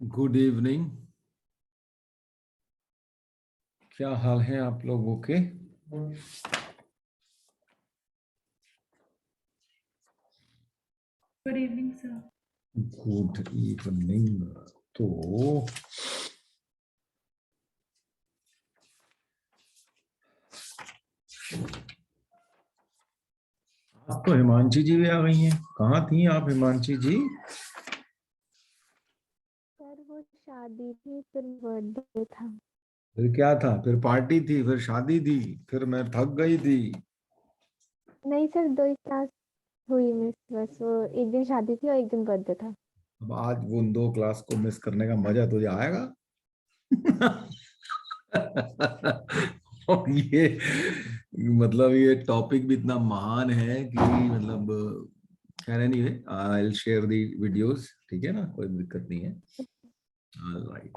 Good evening. क्या हाल है आप लोगों के? Good evening sir. Good evening. तो आज तो हिमांशी जी भी आ गई हैं। कहाँ थी आप हिमांशी जी? सर वो शादी थी फिर बर्थडे था। फिर क्या था? फिर पार्टी थी, फिर शादी थी, फिर मैं थक गई थी। नहीं सर, 2 ही क्लास हुई मिस, बस वो एक दिन शादी थी और एक दिन बर्थडे था। अब आज वो उन 2 क्लास को मिस करने का मजा तुझे आएगा? और ये टॉपिक भी इतना महान है कि मतलब खैर anyway I will share the videos. ठीक है ना, कोई दिक्कत नहीं है। राइट।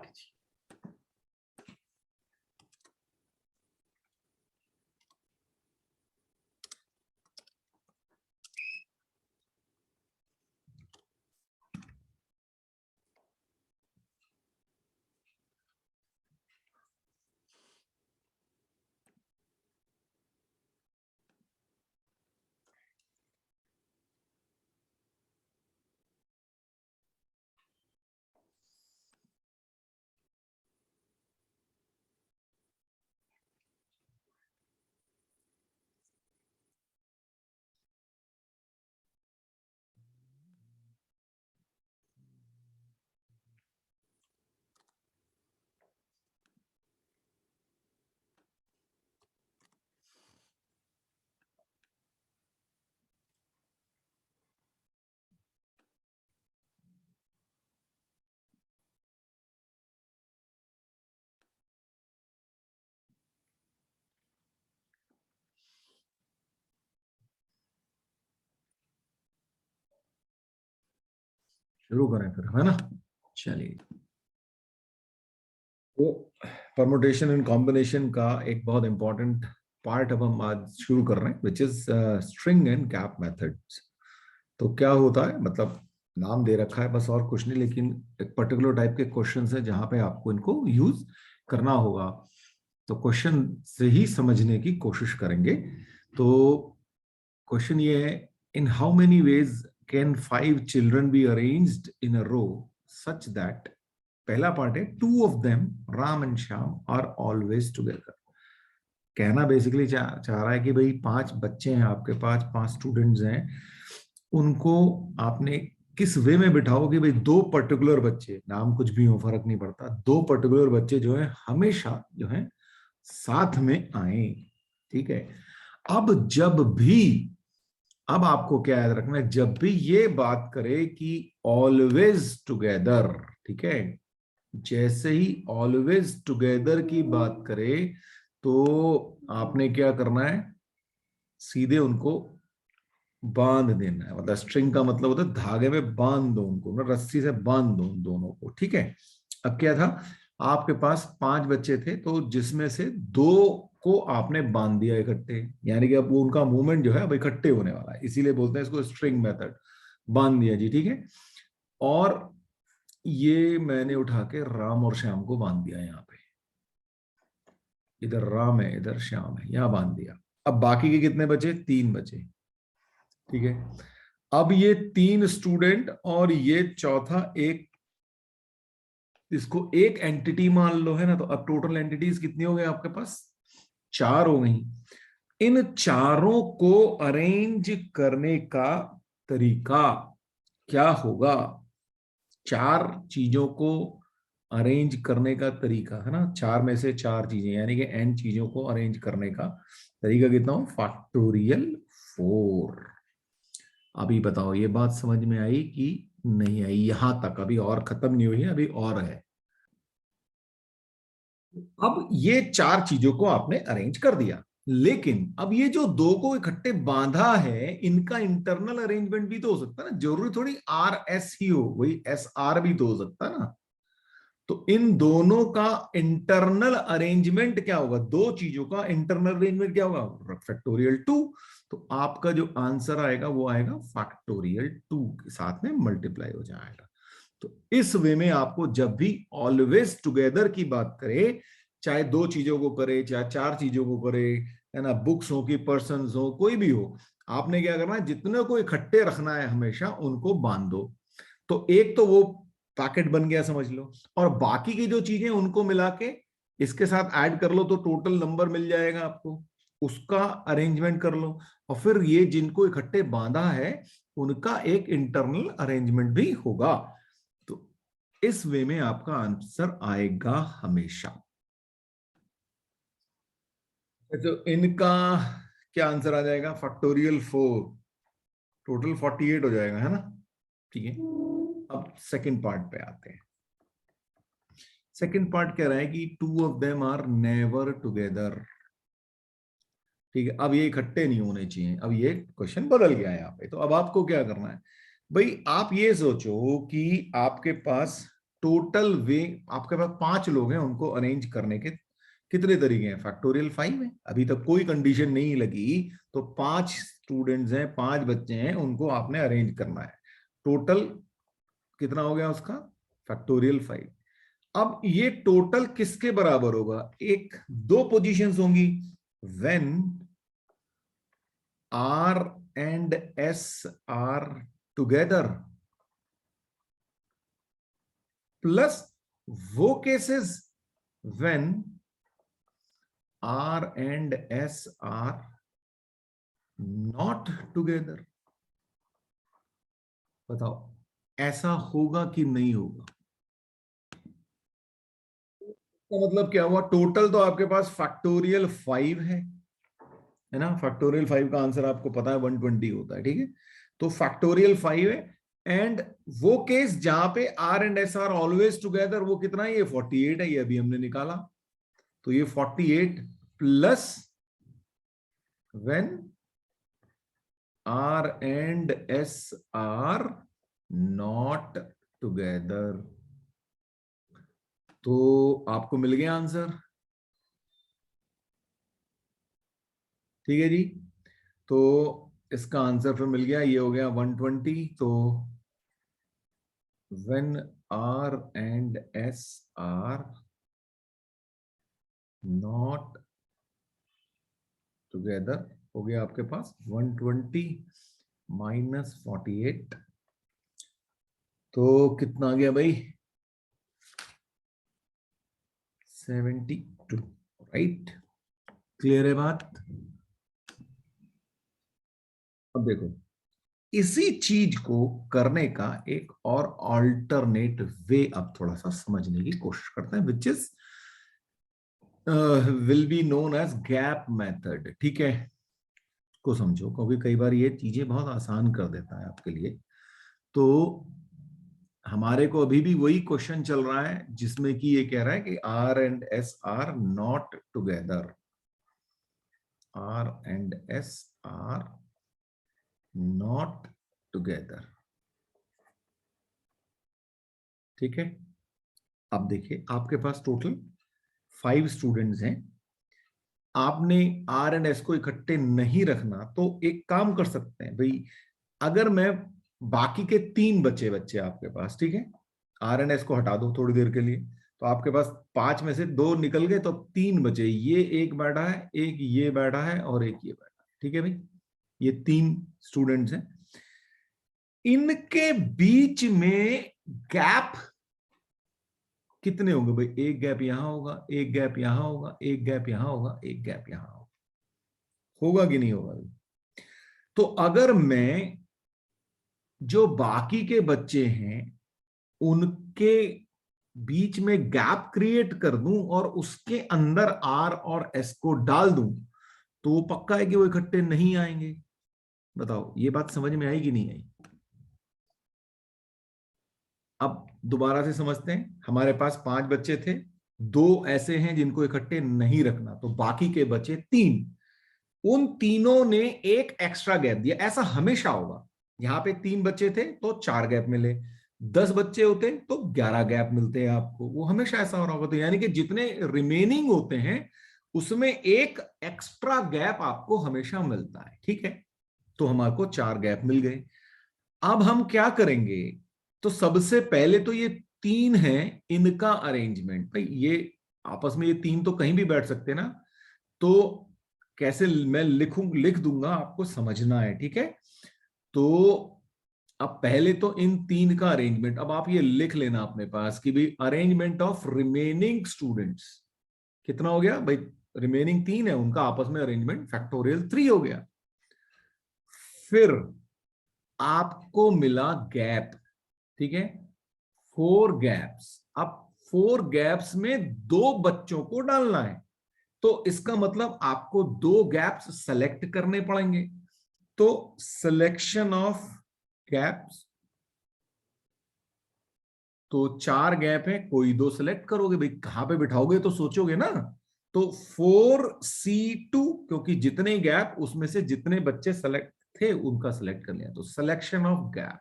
शुरू करें फिर, है ना? चलिए। तो परमुटेशन एंड कॉम्बिनेशन का एक बहुत इंपॉर्टेंट पार्ट अब हम आज शुरू कर रहे हैं, which is string and gap methods. तो क्या होता है, मतलब नाम दे रखा है बस, और कुछ नहीं, लेकिन एक पर्टिकुलर टाइप के क्वेश्चन है जहां पे आपको इनको यूज करना होगा। तो क्वेश्चन से ही समझने की कोशिश करेंगे। तो क्वेश्चन ये है, in how many ways can 5 children be arranged in a row such that, पहला पार्ट है, 2 of them, Ram and Shyam, are always together. कहना बेसिकली चाह रहा है कि भाई 5 बच्चे हैं आपके पास, 5 स्टूडेंट्स हैं, उनको आपने किस वे में बिठाओ कि भाई 2 पर्टिकुलर बच्चे, नाम कुछ भी हो फर्क नहीं पड़ता, 2 पर्टिकुलर बच्चे जो है हमेशा जो है साथ में आए। ठीक है। अब जब भी, अब आपको क्या याद रखना है, जब भी ये बात करे कि ऑलवेज टुगेदर, ठीक है, जैसे ही ऑलवेज टुगेदर की बात करे तो आपने क्या करना है, सीधे उनको बांध देना है। मतलब स्ट्रिंग का मतलब होता है धागे में बांध दो उनको, मतलब रस्सी से बांध दो उन दोनों को। ठीक है। अब क्या था, आपके पास 5 बच्चे थे, तो जिसमें से 2 को आपने बांध दिया इकट्ठे, यानी कि अब वो उनका मूवमेंट जो है अब इकट्ठे होने वाला है, इसीलिए बोलते हैं इसको स्ट्रिंग मेथड। बांध दिया जी, ठीक है। और ये मैंने उठा के राम और श्याम को बांध दिया यहाँ पे, इधर राम है इधर श्याम है, यहां बांध दिया। अब बाकी के कितने बचे? 3 बचे। ठीक है। अब ये 3 स्टूडेंट और ये चौथा एक, इसको एक एंटिटी मान लो, है ना? तो अब टोटल एंटिटीज कितनी हो गई आपके पास? 4 हो गई। इन चारों को अरेंज करने का तरीका क्या होगा? 4 चीजों को अरेंज करने का तरीका, है ना, 4 में से 4 चीजें, यानी कि n चीजों को अरेंज करने का तरीका कितना हो? फैक्टोरियल 4। अभी बताओ ये बात समझ में आई कि नहीं आई? यहां तक अभी और खत्म नहीं हुई है, अभी और है। अब ये 4 चीजों को आपने अरेंज कर दिया, लेकिन अब ये जो 2 को इकट्ठे बांधा है, इनका इंटरनल अरेंजमेंट भी तो हो सकता है ना, जरूरी थोड़ी आर एस ही हो, वही एस आर भी तो हो सकता है ना। तो इन दोनों का इंटरनल अरेंजमेंट क्या होगा? 2 चीजों का इंटरनल अरेंजमेंट क्या होगा? फैक्टोरियल 2। तो आपका जो आंसर आएगा वो आएगा फैक्टोरियल 2 के साथ में मल्टीप्लाई हो जाएगा। तो इस वे में आपको जब भी ऑलवेज टुगेदर की बात करे, चाहे दो चीजों को करे चाहे चार चीजों को करे, है ना, बुक्स हो कि पर्सन हो, कोई भी हो, आपने क्या करना है, जितने को इकट्ठे रखना है हमेशा उनको बांध दो। तो एक तो वो पैकेट बन गया समझ लो, और बाकी की जो चीजें उनको मिला के इसके साथ ऐड कर लो तो टोटल नंबर मिल जाएगा आपको, उसका अरेंजमेंट कर लो। और फिर ये जिनको इकट्ठे बांधा है उनका एक इंटरनल अरेंजमेंट भी होगा। तो इस वे में आपका आंसर आएगा हमेशा। तो इनका क्या आंसर आ जाएगा, फैक्टोरियल 4, टोटल 48 हो जाएगा, है ना। ठीक है, अब सेकंड पार्ट पे आते हैं। सेकंड पार्ट कह रहा है कि two of them are never together. ठीक है, अब ये इकट्ठे नहीं होने चाहिए। अब ये क्वेश्चन बदल गया है यहाँ पे। तो अब आपको क्या करना है भाई, आप ये सोचो कि आपके पास टोटल वे, आपके पास 5 लोग हैं, उनको अरेंज करने के कितने तरीके हैं, फैक्टोरियल 5 है, अभी तक कोई कंडीशन नहीं लगी, तो 5 स्टूडेंट्स हैं, 5 बच्चे हैं, उनको आपने अरेंज करना है। टोटल कितना हो गया उसका, फैक्टोरियल 5। अब ये टोटल किसके बराबर होगा, एक दो पोजीशंस होंगी, when R and S are together, plus वो cases when R and S are not together। बताओ ऐसा होगा कि नहीं होगा। तो मतलब क्या हुआ, टोटल तो आपके पास फैक्टोरियल 5 है ना, फैक्टोरियल 5 का आंसर आपको पता है 120 होता है, ठीक है। तो फैक्टोरियल 5 है, एंड वो केस जहां पे R and S are always together, वो कितना है, ये 48 है, ये अभी हमने निकाला। तो ये 48 plus when R and S are not together, तो आपको मिल गया आंसर। ठीक है जी, तो इसका आंसर फिर मिल गया, ये हो गया 120। तो when R and S are not together, हो गया आपके पास 120 माइनस 48, तो कितना आ गया भाई, 72, राइट। क्लियर है बात। अब देखो, इसी चीज को करने का एक और ऑल्टरनेट वे अब थोड़ा सा समझने की कोशिश करते हैं, which is will be known age gap method. ठीक है, को समझो, क्योंकि कई बार ये चीजें बहुत आसान कर देता है आपके लिए। तो हमारे को अभी भी वही क्वेश्चन चल रहा है जिसमें कि ये कह रहा है कि R and S are not together, R and S are not together. ठीक है, अब देखिए आपके पास टोटल 5 स्टूडेंट्स हैं, आपने आर एंड एस को इकट्ठे नहीं रखना, तो एक काम कर सकते हैं भाई, अगर मैं बाकी के 3 बच्चे आपके पास, ठीक है, आर एंड एस को हटा दो थोड़ी देर के लिए, तो आपके पास 5 में से 2 निकल गए, तो 3 बचे, ये एक बैठा है, एक ये बैठा है और एक ये बैठा है। ठीक है भाई, ये 3 स्टूडेंट्स हैं, इनके बीच में गैप कितने होंगे भाई, एक गैप यहां होगा, एक गैप यहां होगा, एक गैप यहां होगा, एक गैप यहां होगा, होगा कि नहीं होगा। तो अगर मैं जो बाकी के बच्चे हैं उनके बीच में गैप क्रिएट कर दूं और उसके अंदर आर और एस को डाल दूं, तो वो पक्का है कि वो इकट्ठे नहीं आएंगे। बताओ ये बात समझ में आई कि नहीं आई। अब दोबारा से समझते हैं, हमारे पास 5 बच्चे थे, 2 ऐसे हैं जिनको इकट्ठे नहीं रखना, तो बाकी के बचे 3, उन तीनों ने एक एक्स्ट्रा गैप दिया। ऐसा हमेशा होगा, यहां पे 3 बच्चे थे तो 4 गैप मिले, 10 बच्चे होते तो 11 गैप मिलते हैं आपको, वो हमेशा ऐसा हो रहा होगा। तो यानी कि जितने रिमेनिंग होते हैं उसमें एक एक्स्ट्रा गैप आपको हमेशा मिलता है। ठीक है, तो हमारे को 4 गैप मिल गए। अब हम क्या करेंगे, तो सबसे पहले तो ये तीन है, इनका अरेंजमेंट। भाई ये आपस में ये तीन तो कहीं भी बैठ सकते हैं ना, तो कैसे मैं लिख दूंगा, आपको समझना है, ठीक है। तो अब पहले तो इन तीन का अरेंजमेंट, अब आप ये लिख लेना अपने पास कि भाई अरेंजमेंट ऑफ रिमेनिंग स्टूडेंट्स कितना हो गया भाई, रिमेनिंग तीन है उनका आपस में अरेंजमेंट फैक्टोरियल 3 हो गया। फिर आपको मिला गैप, ठीक है, 4 गैप्स। अब 4 गैप्स में 2 बच्चों को डालना है, तो इसका मतलब आपको 2 गैप्स सेलेक्ट करने पड़ेंगे। तो सिलेक्शन ऑफ गैप्स, तो 4 गैप है, कोई 2 सेलेक्ट करोगे भाई, कहां पे बिठाओगे तो सोचोगे ना। तो 4C2, क्योंकि जितने गैप उसमें से जितने बच्चे सेलेक्ट थे उनका सेलेक्ट कर लिया, तो सिलेक्शन ऑफ गैप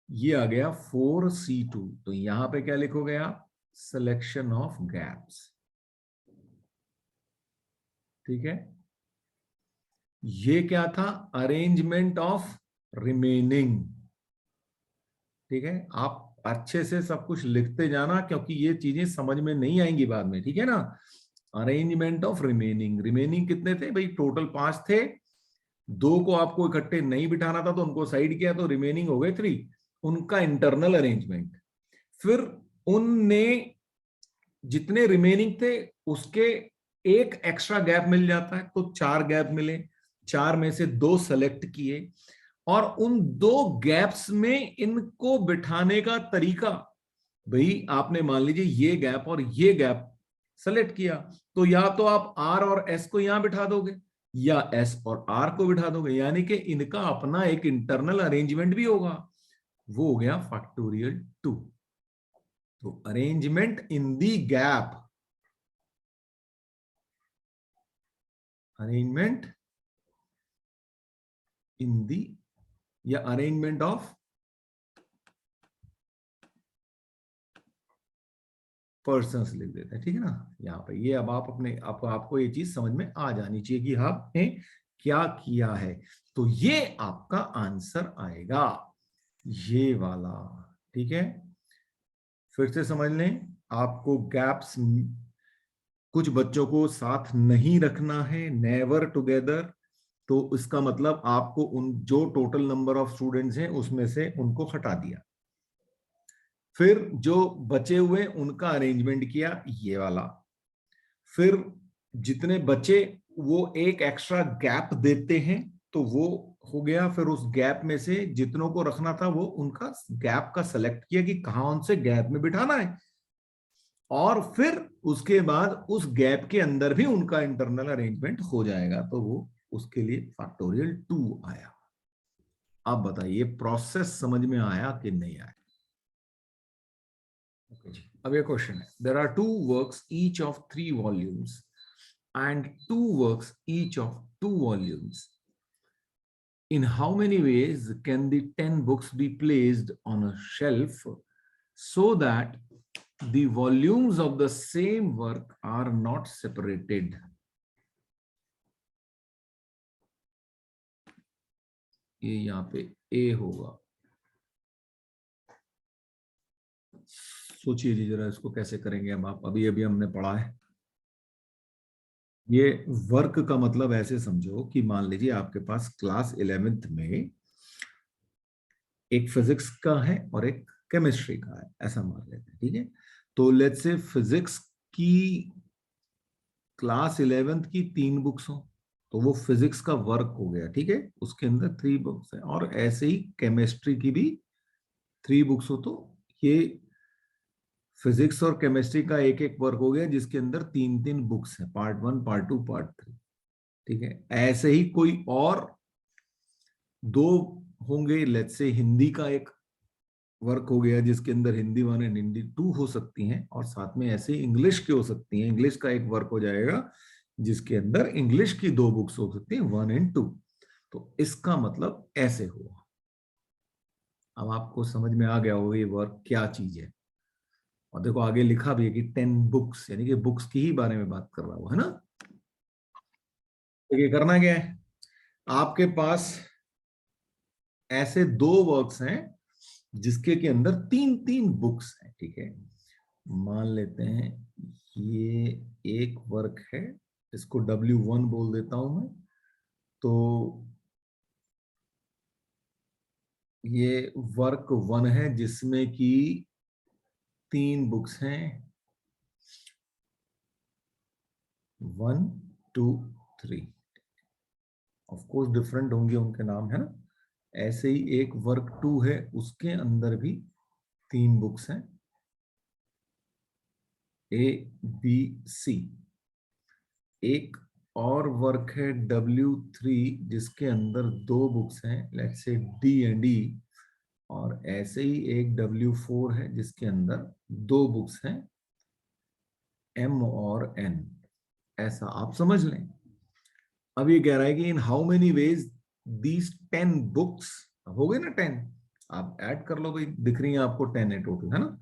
ये आ गया 4C2। तो यहां पे क्या लिखोगे आप, सिलेक्शन ऑफ गैप्स, ठीक है। ये क्या था, अरेंजमेंट ऑफ रिमेनिंग, ठीक है। आप अच्छे से सब कुछ लिखते जाना, क्योंकि ये चीजें समझ में नहीं आएंगी बाद में, ठीक है ना। अरेंजमेंट ऑफ रिमेनिंग, रिमेनिंग कितने थे भाई, टोटल 5 थे, 2 को आपको इकट्ठे नहीं बिठाना था तो उनको साइड किया, तो रिमेनिंग हो गए 3, उनका इंटरनल अरेंजमेंट। फिर उनने जितने रिमेनिंग थे उसके एक एक्स्ट्रा गैप मिल जाता है, तो 4 गैप मिले, 4 में से 2 सेलेक्ट किए, और उन 2 गैप्स में इनको बिठाने का तरीका, भाई आपने मान लीजिए ये गैप और ये गैप सेलेक्ट किया, तो या तो आप आर और एस को यहां बिठा दोगे, या एस और आर को बिठा दोगे, यानी कि इनका अपना एक इंटरनल अरेंजमेंट भी होगा। वो हो गया फैक्टोरियल 2। तो arrangement in the gap, arrangement in the, या अरेंजमेंट ऑफ पर्सन्स लिख देते हैं, ठीक है ना। यहाँ पे ये अब आप अपने आपको ये चीज समझ में आ जानी चाहिए कि आपने क्या किया है। तो ये आपका आंसर आएगा, ये वाला, ठीक है। फिर से समझ लें, आपको गैप्स, कुछ बच्चों को साथ नहीं रखना है, नेवर टुगेदर, तो इसका मतलब आपको उन जो टोटल नंबर ऑफ स्टूडेंट्स हैं उसमें से उनको हटा दिया। फिर जो बचे हुए उनका अरेंजमेंट किया, ये वाला। फिर जितने बचे वो एक एक्स्ट्रा गैप देते हैं, तो वो हो गया। फिर उस गैप में से जितनों को रखना था वो उनका गैप का सेलेक्ट किया कि कहां से गैप में बिठाना है, और फिर उसके बाद उस गैप के अंदर भी उनका इंटरनल अरेंजमेंट हो जाएगा, तो वो उसके लिए फैक्टोरियल 2 आया। आप बताइए प्रोसेस समझ में आया कि नहीं आया। अब ये क्वेश्चन है, there are 2 works each of 3 volumes and 2 works each of 2 volumes. In how many ways can the 10 books be placed on a shelf so that the volumes of the same work are not separated? ये यहाँ पे A होगा। सोचिए जी जरा इसको कैसे करेंगे हम, आप अभी अभी हमने पढ़ा है। ये वर्क का मतलब ऐसे समझो कि मान लीजिए आपके पास क्लास 11th में एक फिजिक्स का है और एक केमिस्ट्री का है, ऐसा मान लेते हैं, ठीक है। तो लेट्स से फिजिक्स की क्लास 11th की 3 बुक्स हो, तो वो फिजिक्स का वर्क हो गया, ठीक है, उसके अंदर 3 बुक्स है। और ऐसे ही केमिस्ट्री की भी 3 बुक्स हो, तो ये फिजिक्स और केमिस्ट्री का एक एक वर्क हो गया जिसके अंदर 3 बुक्स है, पार्ट 1, पार्ट 2, पार्ट 3, ठीक है। ऐसे ही कोई और 2 होंगे, लेट्स से हिंदी का एक वर्क हो गया जिसके अंदर हिंदी 1 एंड हिंदी 2 हो सकती हैं, और साथ में ऐसे इंग्लिश की हो सकती हैं, इंग्लिश का एक वर्क हो जाएगा जिसके अंदर इंग्लिश की 2 बुक्स हो सकती हैं, 1 एंड 2। तो इसका मतलब ऐसे हुआ। अब आपको समझ में आ गया होगा ये वर्क क्या चीज है। और देखो आगे लिखा भी है कि 10 बुक्स, यानी कि बुक्स की ही बारे में बात कर रहा हूं, है ना। तो ये करना क्या है, आपके पास ऐसे 2 वर्क्स हैं जिसके के अंदर तीन तीन बुक्स हैं, ठीक है। मान लेते हैं ये एक वर्क है, इसको W1 बोल देता हूं मैं। तो ये वर्क 1 है जिसमें कि तीन बुक्स हैं, 1 2 3। ऑफ कोर्स डिफरेंट होंगे उनके नाम, है ना। ऐसे ही एक वर्क 2 है, उसके अंदर भी तीन बुक्स हैं, A B C। एक और वर्क है W3 जिसके अंदर दो बुक्स हैं, लेट्स से D&E। और ऐसे ही एक W4 है जिसके अंदर दो बुक्स हैं, M और N। ऐसा आप समझ लें। अब ये कह रहा है कि इन how many veg these 10 books, हो गए ना 10, आप ऐड कर लो भाई, दिख रही है आपको 10 है टोटल, है ना।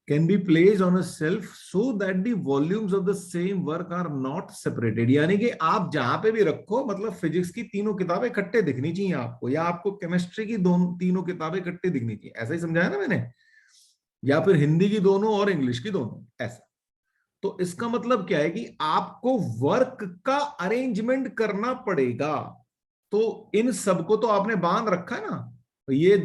Can be placed on a shelf so that the volumes of the same work are not separated. यानी कि आप जहां पे भी रखो, मतलब फिजिक्स की तीनों किताबें इकट्ठे दिखनी चाहिए आपको, या आपको केमिस्ट्री की दोनों तीनों किताबें इकट्ठे दिखनी चाहिए, ऐसा ही समझाया ना मैंने। या फिर हिंदी की दोनों और इंग्लिश की दोनों, ऐसा। तो इसका मतलब क्या है कि आपको वर्क का अरेंजमेंट करना पड़ेगा। तो इन सबको तो आपने बांध रखा है ना। तो ये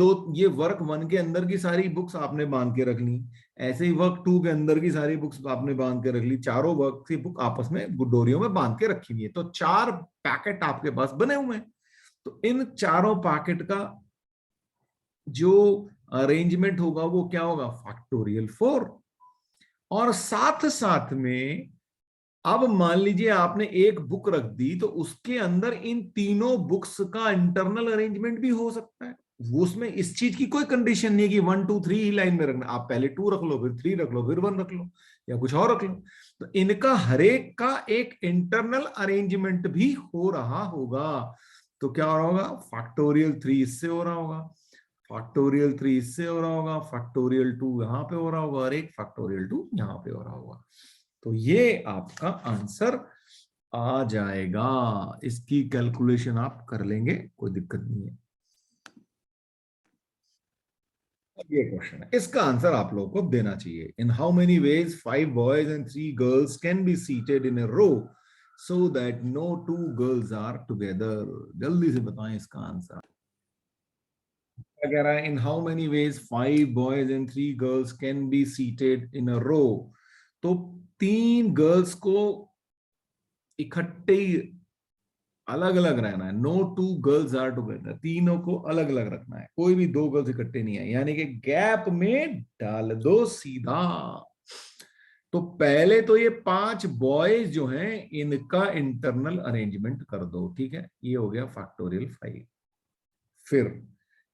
वर्क 1 के अंदर की सारी बुक्स आपने बांध के रख ली, ऐसे ही वर्क 2 के अंदर की सारी बुक्स आपने बांध के रख ली। चारों वर्क की बुक आपस में डोरियों में बांध के रखी हुई है, तो 4 पैकेट आपके पास बने हुए हैं। तो इन चारों पैकेट का जो अरेंजमेंट होगा वो क्या होगा, फैक्टोरियल 4। और साथ साथ में अब मान लीजिए आपने एक बुक रख दी, तो उसके अंदर इन तीनों बुक्स का इंटरनल अरेंजमेंट भी हो सकता है। वो उसमें इस चीज की कोई कंडीशन नहीं है कि 1 2 3 ही लाइन में रखना, आप पहले 2 रख लो, फिर 3 रख लो, फिर 1 रख लो, या कुछ और रख लो। तो इनका हरेक का एक इंटरनल अरेंजमेंट भी हो रहा होगा। तो क्या हो रहा होगा, फैक्टोरियल 3 इससे हो रहा होगा, फैक्टोरियल 3 इससे हो रहा होगा, फैक्टोरियल 2 यहां पे हो रहा होगा, और एक फैक्टोरियल 2 यहां पे हो रहा होगा। तो ये आपका आंसर आ जाएगा। इसकी कैलकुलेशन आप कर लेंगे, कोई दिक्कत नहीं है। अब ये क्वेश्चन है, इसका आंसर आप लोगों को देना चाहिए। In how many ways 5 boys and 3 girls can be seated in a row so that no 2 girls are together. जल्दी से बताएं इसका आंसर। क्या कह रहा है, in how many ways 5 boys and 3 girls can be seated in a row. तो तीन गर्ल्स को इकट्ठे ही अलग अलग रहना है। नो 2 गर्ल्स आर टुगेदर, तीनों को अलग अलग रखना है, कोई भी दो गर्ल्स इकट्ठे नहीं है, यानी कि गैप में डाल दो सीधा। तो पहले तो ये 5 बॉयज जो हैं इनका इंटरनल अरेंजमेंट कर दो, ठीक है, ये हो गया फैक्टोरियल 5। फिर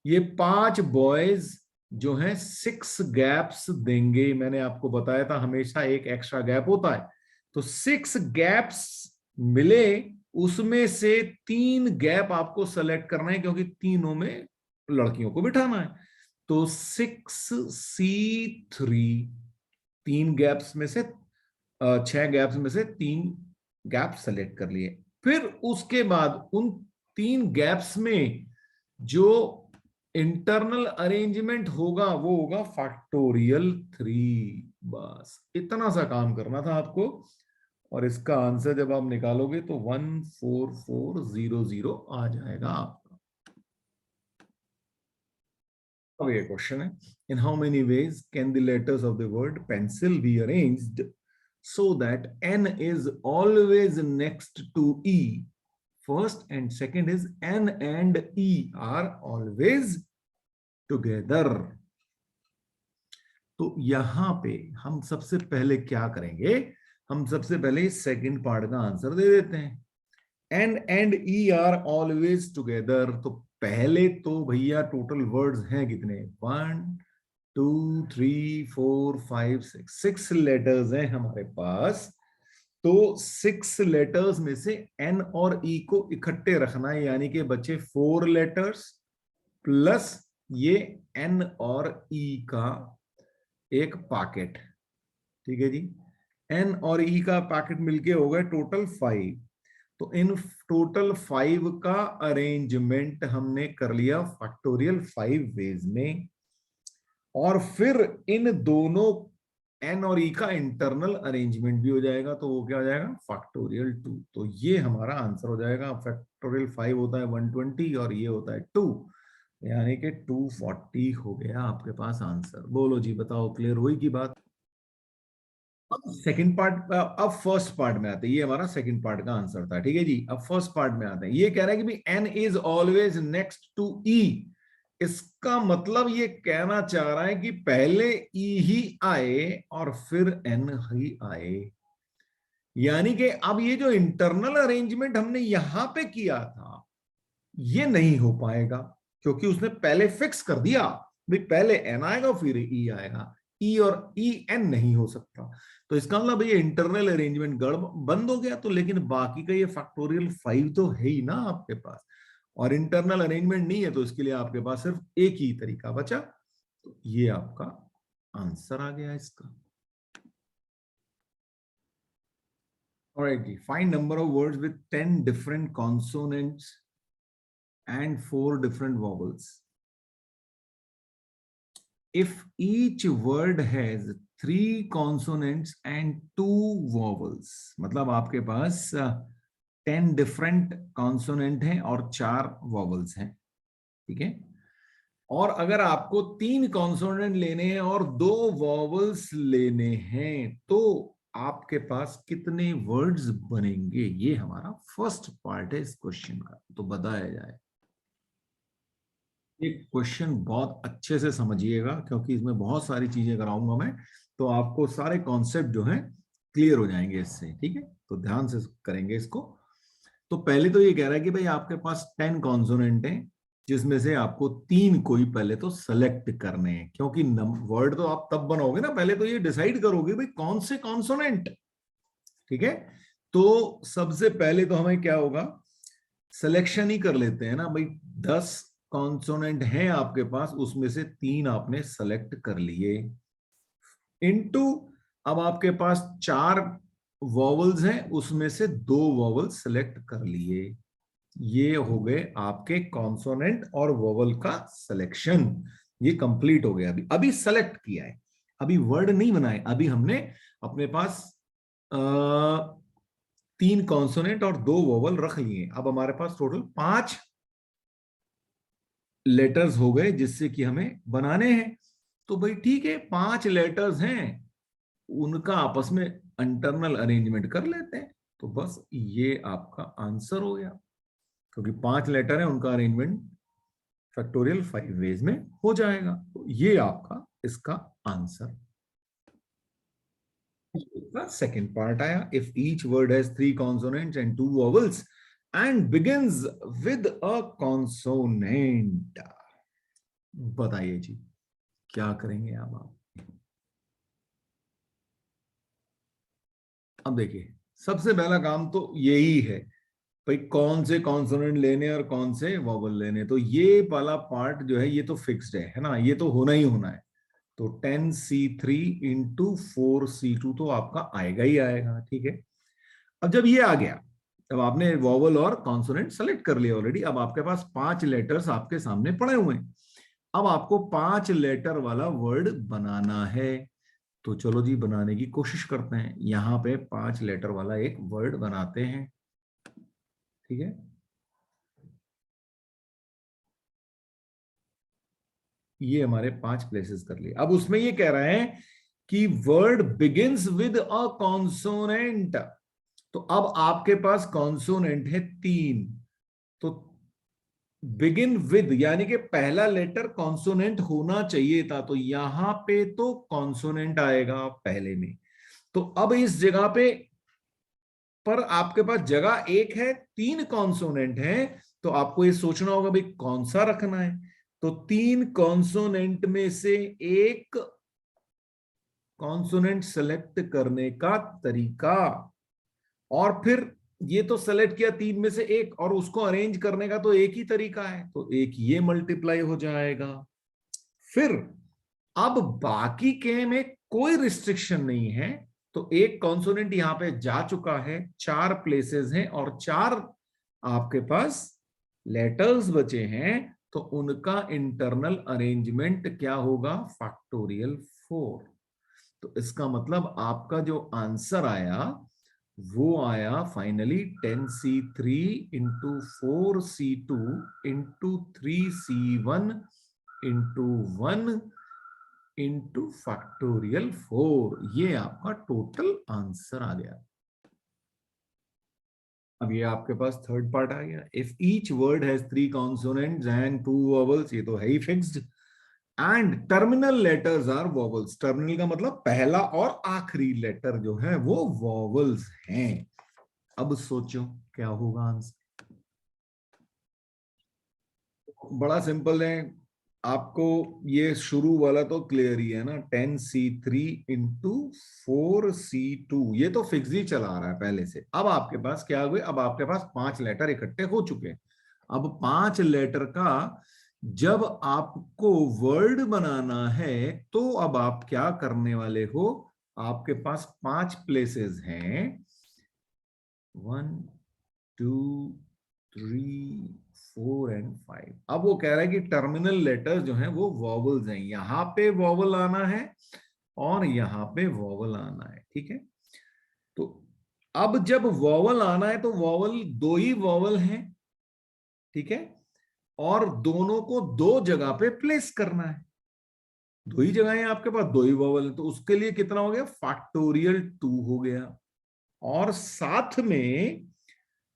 ये 5 बॉयज जो हैं 6 गैप्स देंगे, मैंने आपको बताया था हमेशा एक एक्स्ट्रा गैप होता है। तो 6 गैप्स मिले, उसमें से 3 गैप आपको सेलेक्ट करना है, क्योंकि तीनों में लड़कियों को बिठाना है। तो 6C3, 3 गैप्स में से 6 गैप्स में से 3 गैप सेलेक्ट कर लिए। फिर उसके बाद उन 3 गैप्स में जो इंटरनल अरेंजमेंट होगा वो होगा फैक्टोरियल 3। बस इतना सा काम करना था आपको, और इसका आंसर जब आप निकालोगे तो 14400 आ जाएगा आपका। अब ये क्वेश्चन है, in how many ways can the letters of the word pencil be arranged so that N is always next to E. First and second is N and E are always together. तो यहां पे हम सबसे पहले क्या करेंगे, हम सबसे पहले सेकंड पार्ट का आंसर दे देते हैं। N and E are always together। तो पहले तो भैया टोटल वर्ड्स हैं कितने, 1 2 3 4 5 6 लेटर्स हैं हमारे पास। तो 6 लेटर्स में से N और E को इकट्ठे रखना है, यानी कि बचे 4 लेटर्स प्लस ये N और E का एक पैकेट, ठीक है जी। N और E का पैकेट मिलके हो गए टोटल 5। तो इन टोटल 5 का अरेंजमेंट हमने कर लिया फैक्टोरियल 5 वेज में। और फिर इन दोनों एन और ई का इंटरनल अरेंजमेंट भी हो जाएगा, तो वो क्या हो जाएगा, फैक्टोरियल 2। तो ये हमारा आंसर हो जाएगा। फैक्टोरियल 5 होता है 120 और ये होता है 2, यानी कि 240 हो गया आपके पास आंसर। बोलो जी, बताओ, क्लियर हुई की बात? अब सेकंड पार्ट, अब फर्स्ट पार्ट में आते हैं। ये हमारा सेकंड पार्ट का आंसर था, ठीक है जी। अब फर्स्ट पार्ट में आते हैं। ये कह रहा है कि भाई N is always next to E. इसका मतलब ये कहना चाह रहा है कि पहले ई ही आए और फिर एन ही आए। यानी कि अब ये जो इंटरनल अरेंजमेंट हमने यहां पे किया था ये नहीं हो पाएगा, क्योंकि उसने पहले फिक्स कर दिया भाई पहले एन आएगा फिर ई आएगा। ई और ई एन नहीं हो सकता। तो इसका मतलब ये इंटरनल अरेंजमेंट गड़ बंद हो गया। तो लेकिन बाकी का ये फैक्टोरियल 5 तो है ही ना आपके पास, और इंटरनल अरेंजमेंट नहीं है, तो इसके लिए आपके पास सिर्फ एक ही तरीका बचा। तो ये आपका आंसर आ गया इसका। Alright, find number of words with 10 different consonants and 4 different vowels. If each word has 3 consonants and 2 vowels, मतलब आपके पास 10 डिफरेंट कॉन्सोनेंट हैं और 4 वॉवल्स हैं, ठीक है। और अगर आपको 3 कॉन्सोनेंट लेने हैं और 2 वॉवल्स लेने हैं, तो आपके पास कितने वर्ड्स बनेंगे? ये हमारा फर्स्ट पार्ट है इस क्वेश्चन का, तो बताया जाए। ये क्वेश्चन बहुत अच्छे से समझिएगा, क्योंकि इसमें बहुत सारी चीजें कराऊंगा मैं, तो आपको सारे कॉन्सेप्ट जो हैं क्लियर हो जाएंगे इससे, ठीक है। तो ध्यान से करेंगे इसको। तो पहले तो ये कह रहा है कि भाई आपके पास 10 कॉन्सोनेंट हैं, जिसमें से आपको 3 कोई पहले तो सेलेक्ट करने हैं, क्योंकि वर्ड तो आप तब बनाओगे ना, पहले तो ये डिसाइड करोगे भाई कौन से कॉन्सोनेंट, ठीक है। तो सबसे पहले तो हमें क्या होगा, सिलेक्शन ही कर लेते हैं ना भाई। 10 कॉन्सोनेंट हैं आपके पास, उसमें से 3 आपने सेलेक्ट कर लिए, इनटू अब आपके पास 4 वॉवल्स हैं, उसमें से 2 वॉवल सेलेक्ट कर लिए। ये हो गए आपके कॉन्सोनेंट और वोवल का सिलेक्शन। ये कंप्लीट हो गया। अभी अभी सेलेक्ट किया है, अभी वर्ड नहीं बनाए। अभी हमने अपने पास 3 कॉन्सोनेंट और 2 वोवल रख लिए। अब हमारे पास टोटल 5 लेटर्स हो गए जिससे कि हमें बनाने हैं। तो भाई ठीक है, 5 लेटर्स हैं, उनका आपस में इंटरनल अरेंजमेंट कर लेते हैं। तो बस ये आपका आंसर हो गया, क्योंकि 5 लेटर है, उनका अरेंजमेंट फैक्टोरियल 5 वेज में हो जाएगा। तो ये आपका इसका आंसर। सेकेंड पार्ट आया, if each word has 3 consonants and 2 vowels and begins with a consonant. बताइए जी, क्या करेंगे अब आप? अब देखिए, सबसे पहला काम तो यही है भाई, कौन से कॉन्सोनेंट लेने और कौन से वॉवल लेने। तो ये वाला पार्ट जो है ये तो फिक्स्ड है ना, ये तो होना ही होना है। तो 10C3 इंटू 4C2 तो आपका आएगा ही आएगा, ठीक है। अब जब ये आ गया, तब आपने वॉवल और कॉन्सोनेंट सेलेक्ट कर लिया ऑलरेडी। अब आपके पास 5 लेटर्स आपके सामने पड़े हुए हैं। अब आपको 5 लेटर वाला वर्ड बनाना है। तो चलो जी, बनाने की कोशिश करते हैं। यहां पे 5 लेटर वाला एक वर्ड बनाते हैं, ठीक है। ये हमारे 5 प्लेसेस कर लिए। अब उसमें ये कह रहे हैं कि word begins with a consonant. तो अब आपके पास कॉन्सोनेंट है 3। तो बिगिन विद यानी कि पहला लेटर कॉन्सोनेंट होना चाहिए था, तो यहां पे तो कॉन्सोनेंट आएगा पहले में। तो अब इस जगह पे पर आपके पास जगह एक है, 3 कॉन्सोनेंट है, तो आपको ये सोचना होगा भाई कौन सा रखना है। तो 3 कॉन्सोनेंट में से एक कॉन्सोनेंट सेलेक्ट करने का तरीका, और फिर ये तो सेलेक्ट किया 3 में से एक, और उसको अरेंज करने का तो एक ही तरीका है, तो एक ये मल्टीप्लाई हो जाएगा। फिर अब बाकी के में कोई रिस्ट्रिक्शन नहीं है, तो एक कॉन्सोनेंट यहां पे जा चुका है, 4 प्लेसेस हैं और 4 आपके पास लेटर्स बचे हैं। तो उनका इंटरनल अरेंजमेंट क्या होगा, फैक्टोरियल 4। तो इसका मतलब आपका जो आंसर आया वो आया finally 10c3 into 4c2 into 3c1 into 1 into factorial 4। ये आपका टोटल आंसर आ गया। अब ये आपके पास थर्ड पार्ट आ गया। If each word has 3 consonants and 2 vowels, ये तो है ही fixed, and terminal letters are vowels. Terminal का मतलब पहला और आखिरी लेटर जो है वो वॉवल्स हैं। अब सोचो क्या होगा आंसर। बड़ा सिंपल है, आपको ये शुरू वाला तो क्लियर ही है ना, 10c3 इंटू 4c2, ये तो फिक्स ही चला रहा है पहले से। अब आपके पास क्या हुए, अब आपके पास 5 लेटर इकट्ठे हो चुके हैं। अब 5 लेटर का जब आपको वर्ड बनाना है तो अब आप क्या करने वाले हो, आपके पास 5 प्लेसेस हैं, 1 2 3 4 एंड 5। अब वो कह रहा है कि टर्मिनल लेटर्स जो हैं वो वॉवल्स हैं, यहां पे वॉवल आना है और यहां पे वॉवल आना है, ठीक है। तो अब जब वॉवल आना है तो वॉवल, 2 ही वॉवल हैं, ठीक है, और दोनों को 2 जगह पे प्लेस करना है। 2 ही जगह है आपके पास, 2 ही वॉवल है, तो उसके लिए कितना हो गया, फैक्टोरियल 2 हो गया। और साथ में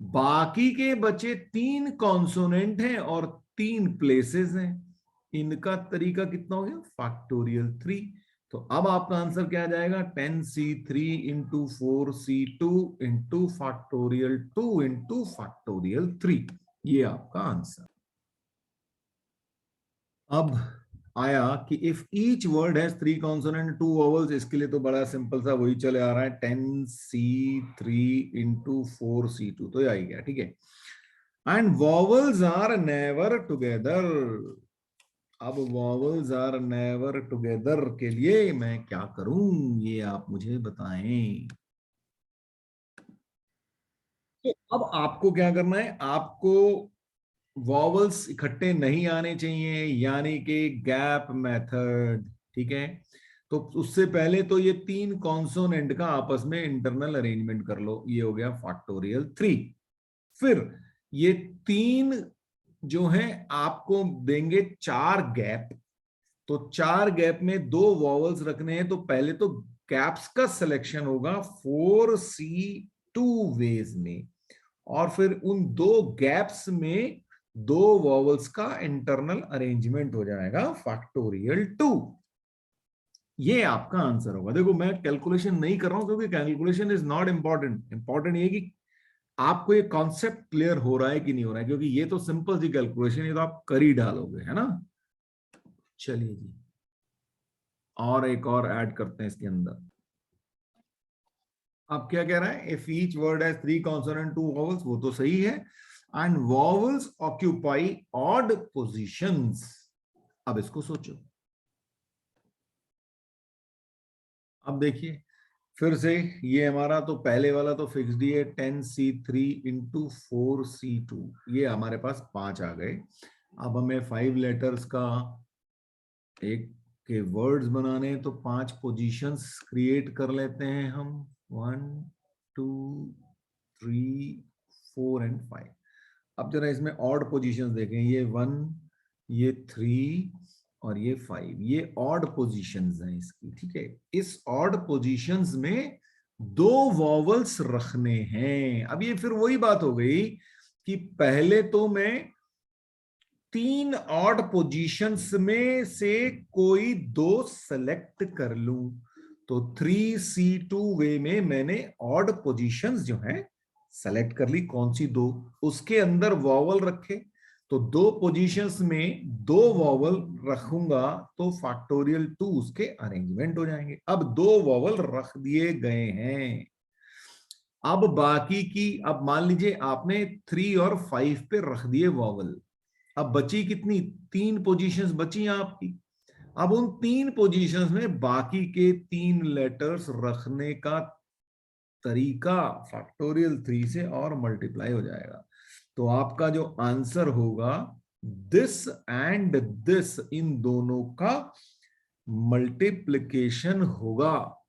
बाकी के बचे 3 कॉन्सोनेंट हैं और 3 प्लेसेस हैं, इनका तरीका कितना हो गया, फैक्टोरियल 3। तो अब आपका आंसर क्या आ जाएगा, 10c3 into 4c2 into factorial 2 into factorial 3। ये आपका आंसर। अब आया कि if each word has 3 consonant 2 vowels, इसके लिए तो बड़ा सिंपल सा वही चले आ रहा है, 10c3 इंटू 4c2, तो ये आ ही गया, ठीक है। And vowels are never together. अब वॉवल्स आर नेवर टुगेदर के लिए मैं क्या करूं, ये आप मुझे बताएं। तो अब आपको क्या करना है, आपको वॉवल्स इकट्ठे नहीं आने चाहिए, यानी कि गैप मेथड, ठीक है। तो उससे पहले तो ये 3 कॉन्सोनेंट का आपस में इंटरनल अरेंजमेंट कर लो, ये हो गया फैक्टोरियल 3। फिर ये 3 जो है आपको देंगे 4 गैप, तो 4 गैप में 2 वॉवल्स रखने हैं, तो पहले तो गैप्स का सिलेक्शन होगा 4c2 वेज में, और फिर उन 2 गैप्स में 2 वॉवल्स का इंटरनल अरेंजमेंट हो जाएगा फैक्टोरियल 2। ये आपका आंसर होगा। देखो मैं कैलकुलेशन नहीं कर रहा हूं क्योंकि calculation is not important, important ये कि आपको ये कॉन्सेप्ट क्लियर हो रहा है कि नहीं हो रहा है, क्योंकि ये तो सिंपल सी कैलकुलेशन, ये तो आप कर ही डालोगे, है ना। चलिए जी, और एक और ऐड करते हैं इसके अंदर। अब क्या कह रहा है, if each word has 3 consonant 2 vowels, वो तो सही है, and vowels occupy odd positions. अब इसको सोचो। अब देखिए फिर से, ये हमारा तो पहले वाला तो फिक्स्ड ही है, 10c3 इंटू 4c2, ये हमारे पास 5 आ गए। अब हमें 5 लेटर्स का एक के वर्ड्स बनाने हैं, तो 5 पोजीशंस क्रिएट कर लेते हैं हम, 1 2 3 4 एंड 5। अब जरा इसमें ऑड पोजीशंस देखें, ये 1 ये 3 और ये 5, ये ऑड पोजीशंस हैं इसकी, ठीक है। इस ऑड पोजीशंस में 2 वॉवल्स रखने हैं। अब ये फिर वही बात हो गई कि पहले तो मैं 3 ऑड पोजीशंस में से कोई 2 सेलेक्ट कर लूं, तो 3c2 वे में मैंने ऑड पोजीशंस जो है सेलेक्ट कर ली, कौन सी 2, उसके अंदर वॉवल रखे, तो 2 पोजीशंस में 2 वॉवल रखूंगा तो फैक्टोरियल 2 उसके अरेंजमेंट हो जाएंगे। अब 2 वॉवल रख दिए गए हैं। अब बाकी की, अब मान लीजिए आपने 3 और 5 पे रख दिए वॉवल, अब बची कितनी, 3 पोजीशंस बची आपकी। अब उन 3 पोजीशंस में बाकी के 3 लेटर्स रखने का तरीका फैक्टोरियल 3 से और मल्टीप्लाई हो जाएगा। तो आपका जो आंसर होगा दिस एंड दिस, इन दोनों का मल्टीप्लिकेशन होगा।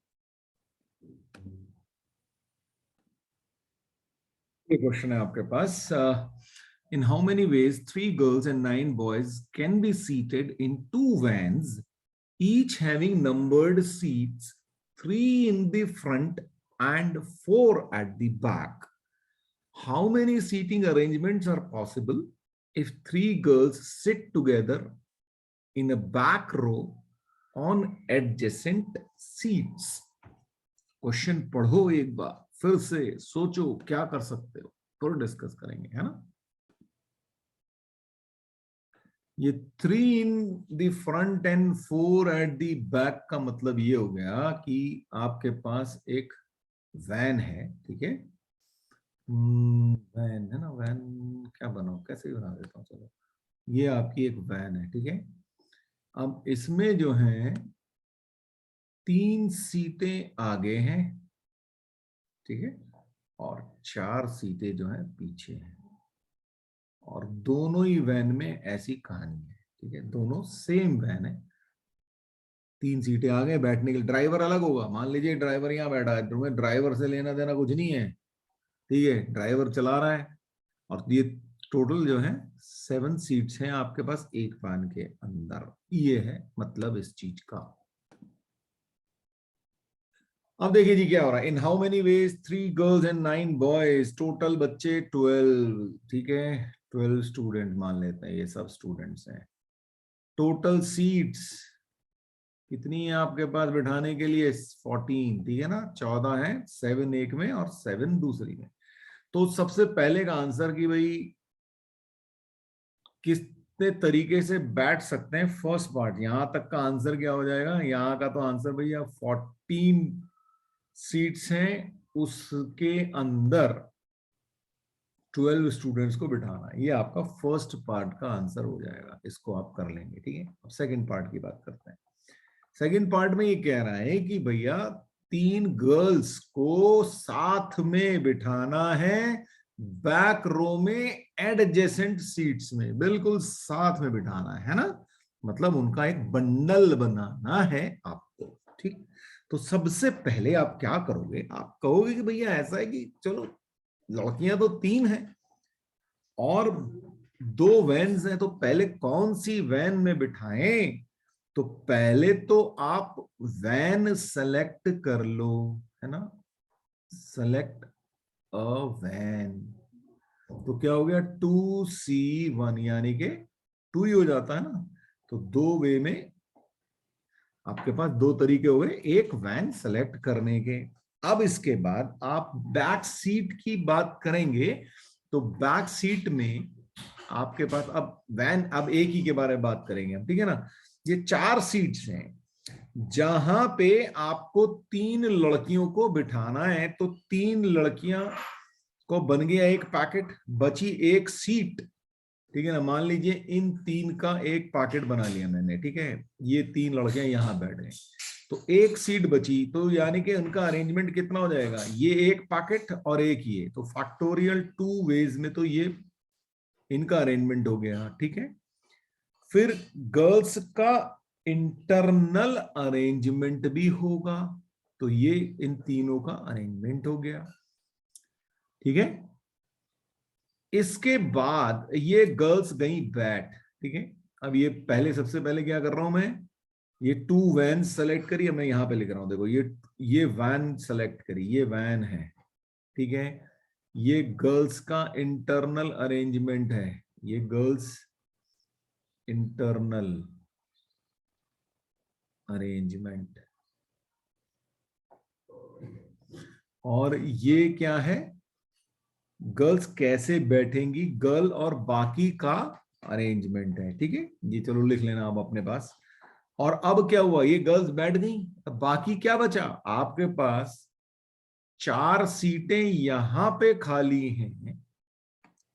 ये क्वेश्चन है आपके पास, in how many ways 3 girls and 9 boys can be seated in 2 vans each having numbered seats, 3 in the front and 4 at the back. How many seating arrangements are possible if 3 girls sit together in a back row on adjacent seats? Question पढ़ो एक बार, फिर से सोचो क्या कर सकते हो, फिर डिस्कस करेंगे, है ना। ये 3 in the front end 4 at the back का मतलब ये हो गया कि आपके पास एक वैन है, ठीक है। वैन है ना, वैन क्या बनाओ, कैसे बना देता हूँ, चलो ये आपकी एक वैन है, ठीक है। अब इसमें जो है 3 सीटें आगे हैं, ठीक है, और 4 सीटें जो है पीछे हैं, और दोनों ही वैन में ऐसी कहानी है, ठीक है, दोनों सेम वैन है। 3 सीटें आगे बैठने के लिए, ड्राइवर अलग होगा, मान लीजिए ड्राइवर यहाँ बैठा है, तुम्हें ड्राइवर से लेना देना कुछ नहीं है, ठीक है, ड्राइवर चला रहा है। और ये टोटल जो है 7 सीट्स हैं आपके पास एक वैन के अंदर, ये है मतलब इस चीज का। अब देखिए जी क्या हो रहा है, in how many ways 3 girls and 9 boys, total बच्चे 12, ठीक है, 12 स्टूडेंट मान लेते हैं, ये सब स्टूडेंट्स हैं। टोटल सीट्स कितनी है आपके पास बिठाने के लिए, 14, ठीक है ना, 14 है, 7 एक में और 7 दूसरी में। तो सबसे पहले का आंसर कि भाई कितने तरीके से बैठ सकते हैं, फर्स्ट पार्ट यहां तक का आंसर क्या हो जाएगा, यहां का तो आंसर भैया 14 सीट्स हैं, उसके अंदर 12 स्टूडेंट्स को बिठाना, ये आपका फर्स्ट पार्ट का आंसर हो जाएगा, इसको आप कर लेंगे, ठीक है। अब सेकंड पार्ट की बात करते हैं। सेकंड पार्ट में ये कह रहा है कि भैया 3 गर्ल्स को साथ में बिठाना है बैक रो में एडजेसेंट सीट्स में, बिल्कुल साथ में बिठाना है ना, मतलब उनका एक बंडल बनाना है आपको, ठीक। तो सबसे पहले आप क्या करोगे, आप कहोगे कि भैया ऐसा है कि चलो लड़कियां तो 3 हैं और 2 वैन्स हैं, तो पहले कौन सी वैन में बिठाएं। तो पहले तो आप वैन सेलेक्ट कर लो, है ना, सेलेक्ट अ वैन। तो क्या हो गया 2C1, यानी कि 2 ही हो जाता है ना। तो 2 वे में आपके पास 2 तरीके हो गए एक वैन सेलेक्ट करने के। अब इसके बाद आप बैक सीट की बात करेंगे, तो बैक सीट में आपके पास अब वैन, अब एक ही के बारे में बात करेंगे हम, ठीक है ना। ये 4 सीट्स हैं जहां पे आपको 3 लड़कियों को बिठाना है, तो 3 लड़कियां को बन गया एक पैकेट, बची एक सीट, ठीक है ना। मान लीजिए इन 3 का एक पैकेट बना लिया मैंने, ठीक है, ये 3 लड़कियां यहां बैठ गए, तो एक सीट बची, तो यानी कि उनका अरेंजमेंट कितना हो जाएगा, ये एक पैकेट और एक ये, तो फैक्टोरियल 2 वेज में तो ये इनका अरेंजमेंट हो गया, ठीक है। फिर गर्ल्स का इंटरनल अरेंजमेंट भी होगा, तो ये इन तीनों का अरेंजमेंट हो गया, ठीक है। इसके बाद ये गर्ल्स गई बैठ, ठीक है। अब ये पहले, सबसे पहले क्या कर रहा हूं मैं, ये 2 वैन सेलेक्ट करिए, मैं यहां पे लिख रहा हूं, देखो ये वैन सेलेक्ट करी, ये वैन है, ठीक है। ये गर्ल्स का इंटरनल अरेंजमेंट है, ये गर्ल्स इंटरनल अरेंजमेंट, और ये क्या है, गर्ल्स कैसे बैठेंगी, गर्ल और बाकी का अरेंजमेंट है, ठीक है। ये चलो लिख लेना आप अपने पास। और अब क्या हुआ, ये गर्ल्स बैठ गई, अब बाकी क्या बचा, आपके पास 4 सीटें यहां पे खाली हैं,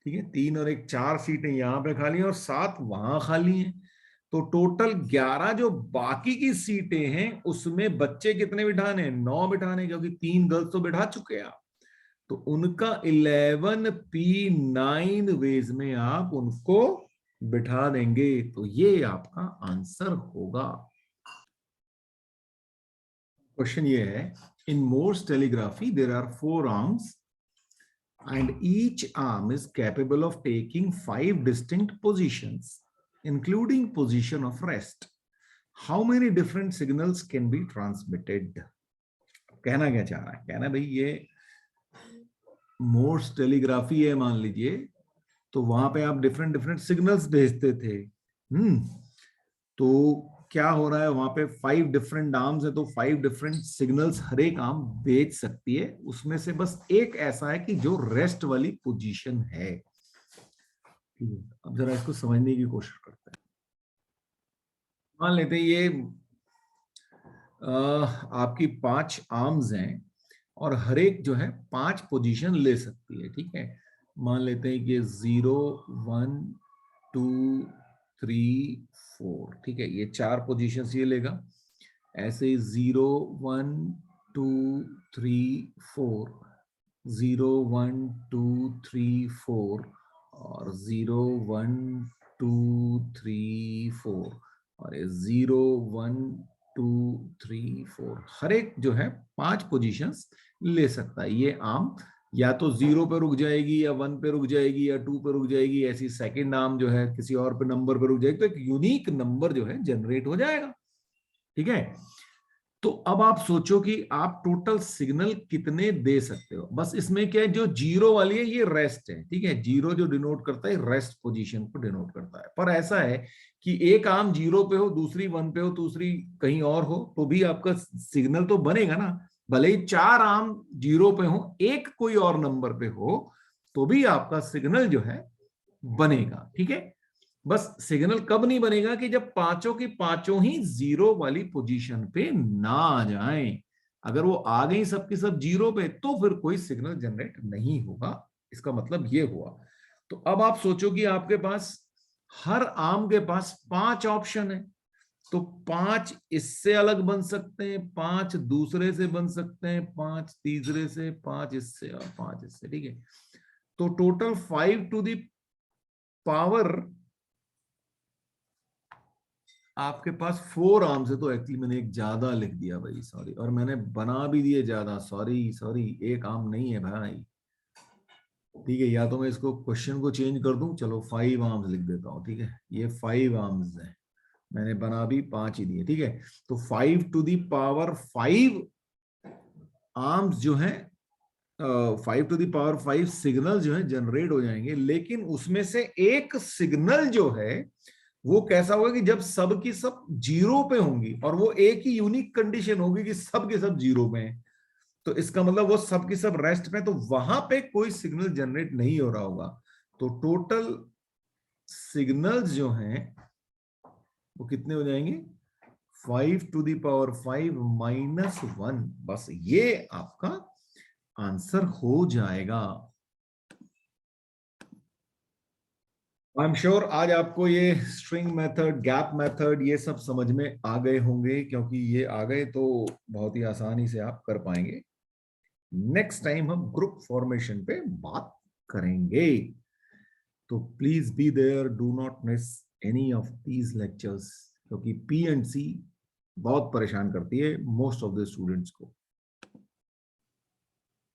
ठीक है, 3 और 1, 4 सीटें यहां पे खाली हैं और 7 वहां खाली हैं। तो टोटल 11 जो बाकी की सीटें हैं उसमें बच्चे कितने बिठाने हैं, 9 बिठाने, क्योंकि 3 गर्ल्स तो बिठा चुके हैं आप। तो उनका 11P9 वेज में आप उनको बिठा देंगे तो ये आपका आंसर होगा। क्वेश्चन ये है, in Morse telegraphy there are 4 arms and each arm is capable of taking 5 distinct positions including position of rest. How many different signals can be transmitted? कहना क्या चाह रहा है, कहना भाई ये मोर्स टेलीग्राफी है मान लीजिए, तो वहां पे आप डिफरेंट डिफरेंट सिग्नल्स भेजते थे। तो क्या हो रहा है, वहां पे 5 डिफरेंट आर्म्स है, तो 5 डिफरेंट सिग्नल्स हर एक आर्म भेज सकती है। उसमें से बस एक ऐसा है कि जो रेस्ट वाली पोजीशन है। अब जरा इसको समझने की कोशिश करते हैं। मान लेते हैं ये आपकी 5 आर्म्स हैं और हर एक जो है 5 पोजीशन ले सकती है, ठीक है। मान लेते हैं कि 0 1 2 3 4, ठीक है, ये 4 पोजीशन ये लेगा। ऐसे 0 1 2 3 4, 0 1 2 3 4 और 0 1 2 3 4 और 0 1 2 3 4, हर एक जो है 5 पोजीशंस ले सकता है। ये आर्म या तो 0 पे रुक जाएगी या 1 पे रुक जाएगी या 2 पे रुक जाएगी, ऐसी सेकंड आर्म जो है किसी और पे नंबर पे रुक जाएगी, तो एक यूनिक नंबर जो है जनरेट हो जाएगा, ठीक है। तो अब आप सोचो कि आप टोटल सिग्नल कितने दे सकते हो। बस इसमें क्या है, जो 0 वाली है ये रेस्ट है, ठीक है, 0 जो डिनोट करता है रेस्ट पोजीशन को डिनोट करता है। पर ऐसा है कि एक आर्म 0 पे हो, दूसरी 1 पे हो, दूसरी कहीं और हो, तो भी आपका सिग्नल तो बनेगा ना। भले ही 4 आर्म 0 पे हो, एक कोई और नंबर पे हो, तो भी आपका सिग्नल जो है बनेगा, ठीक है। बस सिग्नल कब नहीं बनेगा कि जब पांचों की पांचों ही 0 वाली पोजीशन पे ना आ जाएं। अगर वो आ गई सबकी सब 0 पे, तो फिर कोई सिग्नल जनरेट नहीं होगा। इसका मतलब ये हुआ। तो अब आप सोचो कि आपके पास हर आर्म के पास 5 ऑप्शन है, तो 5 इससे अलग बन सकते हैं, 5 दूसरे से बन सकते हैं, 5 तीसरे से, 5 इससे और 5 इससे, ठीक है। तो टोटल 5 टू द पावर आपके पास 4 आर्म्स है। तो एक्चुअली मैंने एक ज्यादा लिख दिया भाई, सॉरी, और मैंने बना भी दिए ज्यादा, सॉरी सॉरी, एक आर्म नहीं है भाई, ठीक है। या तो मैं इसको क्वेश्चन को चेंज कर दूं, चलो 5 आर्म्स लिख देता हूं, ठीक है। ये 5 आर्म्स है, मैंने बना भी 5 ही दिए, ठीक है। तो 5 टू दी पावर 5 आर्म्स जो है, 5 टू दी पावर 5 सिग्नल जो है जनरेट हो जाएंगे। लेकिन उसमें से एक सिग्नल जो है वो कैसा होगा कि जब सब की सब 0 पे होंगी, और वो एक ही यूनिक कंडीशन होगी कि सब के सब 0 पे हैं, तो इसका मतलब वो सब की सब रेस्ट पे, तो वहां पे कोई सिग्नल जनरेट नहीं हो रहा होगा। तो टोटल सिग्नल्स जो हैं वो कितने हो जाएंगे, 5 टू दी पावर 5 माइनस 1, बस ये आपका आंसर हो जाएगा। आई एम श्योर आज आपको ये स्ट्रिंग मेथड, गैप मेथड, ये सब समझ में आ गए होंगे, क्योंकि ये आ गए तो बहुत ही आसानी से आप कर पाएंगे। नेक्स्ट टाइम हम ग्रुप फॉर्मेशन पे बात करेंगे, तो please be there, do not miss any of these lectures, क्योंकि पी एंड सी बहुत परेशान करती है मोस्ट ऑफ द स्टूडेंट्स को।